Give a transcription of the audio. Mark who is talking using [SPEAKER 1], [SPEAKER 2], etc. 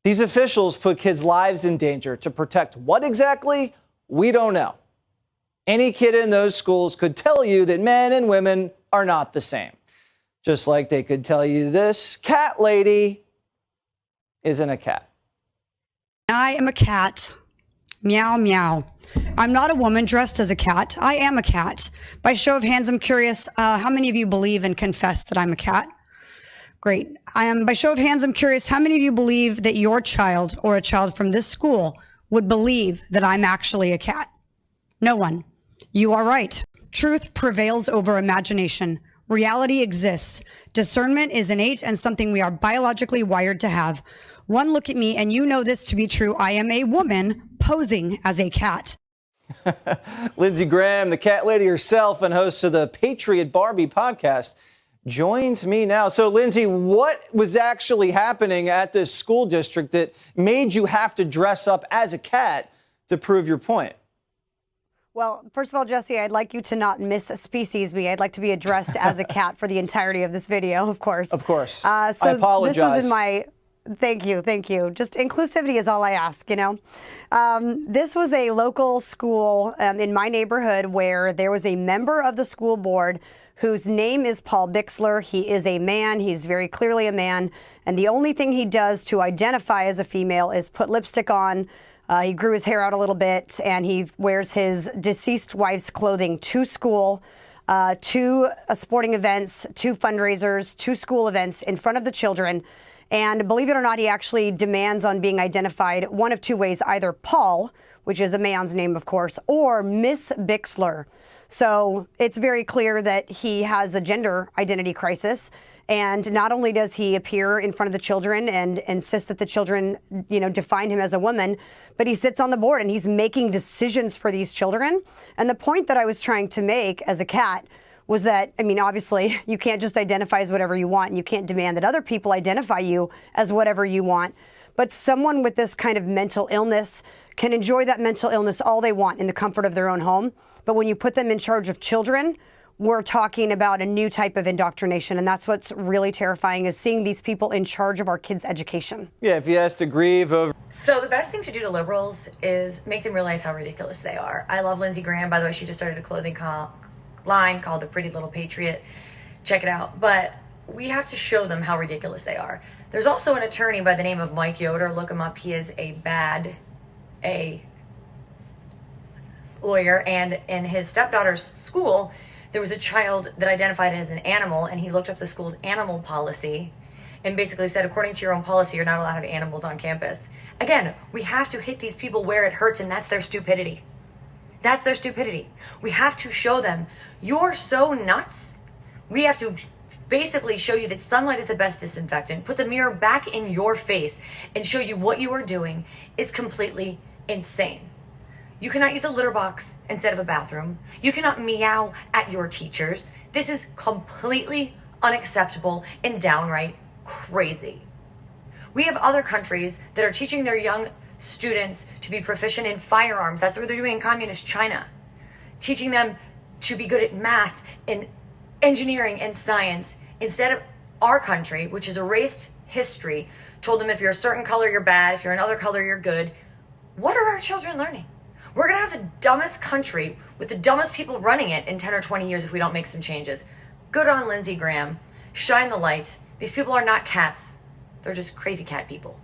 [SPEAKER 1] These officials put kids' lives in danger to protect what exactly? We don't know. Any kid in those schools could tell you that men and women are not the same. Just like they could tell you this cat lady isn't a cat.
[SPEAKER 2] I am a cat. Meow, meow. I'm not a woman dressed as a cat. I am a cat. By show of hands, I'm curious, how many of you believe and confess that I'm a cat? Great. By show of hands, I'm curious, how many of you believe that your child or a child from this school would believe that I'm actually a cat? No one. You are right. Truth prevails over imagination. Reality exists. Discernment is innate and something we are biologically wired to have. One look at me and you know this to be true. I am a woman posing as a cat.
[SPEAKER 1] Lindsey Graham, the cat lady herself and host of the Patriot Barbie podcast, joins me now. So, Lindsey, what was actually happening at this school district that made you have to dress up as a cat to prove your point?
[SPEAKER 2] Well, first of all, Jesse, I'd like you to not misspecies me. I'd like to be addressed as a cat for the entirety of this video, of course.
[SPEAKER 1] Of course.
[SPEAKER 2] So
[SPEAKER 1] I apologize.
[SPEAKER 2] This was in my... Thank you. Just inclusivity is all I ask, you know. This was a local school in my neighborhood where there was a member of the school board whose name is Paul Bixler. He is a man. He's very clearly a man. And the only thing he does to identify as a female is put lipstick on. He grew his hair out a little bit, and he wears his deceased wife's clothing to school, to sporting events, to fundraisers, to school events in front of the children. And believe it or not, he actually demands on being identified one of two ways, either Paul, which is a man's name, of course, or Miss Bixler. So it's very clear that he has a gender identity crisis. And not only does he appear in front of the children and insist that the children, you know, define him as a woman, but he sits on the board and he's making decisions for these children. And the point that I was trying to make as a cat was that, I mean, obviously, you can't just identify as whatever you want, and you can't demand that other people identify you as whatever you want. But someone with this kind of mental illness can enjoy that mental illness all they want in the comfort of their own home. But when you put them in charge of children, we're talking about a new type of indoctrination. And that's what's really terrifying, is seeing these people in charge of our kids' education.
[SPEAKER 1] Yeah, if he has to grieve over...
[SPEAKER 3] So the best thing to do to liberals is make them realize how ridiculous they are. I love Lindsey Graham. By the way, she just started a clothing line called the Pretty Little Patriot. Check it out. But we have to show them how ridiculous they are. There's also an attorney by the name of Mike Yoder. Look him up. He is a lawyer, and in his stepdaughter's school, there was a child that identified as an animal, and he looked up the school's animal policy and basically said, according to your own policy, you're not allowed to have animals on campus. Again, we have to hit these people where it hurts, and that's their stupidity. That's their stupidity. We have to show them, you're so nuts. We have to basically show you that sunlight is the best disinfectant, put the mirror back in your face, and show you what you are doing is completely insane. You cannot use a litter box instead of a bathroom. You cannot meow at your teachers. This is completely unacceptable and downright crazy. We have other countries that are teaching their young students to be proficient in firearms. That's what they're doing in communist China. Teaching them to be good at math and engineering and science. Instead of our country, which has erased history, told them if you're a certain color, you're bad. If you're another color, you're good. What are our children learning? We're going to have the dumbest country with the dumbest people running it in 10 or 20 years if we don't make some changes. Good on Lindsey Graham. Shine the light. These people are not cats. They're just crazy cat people.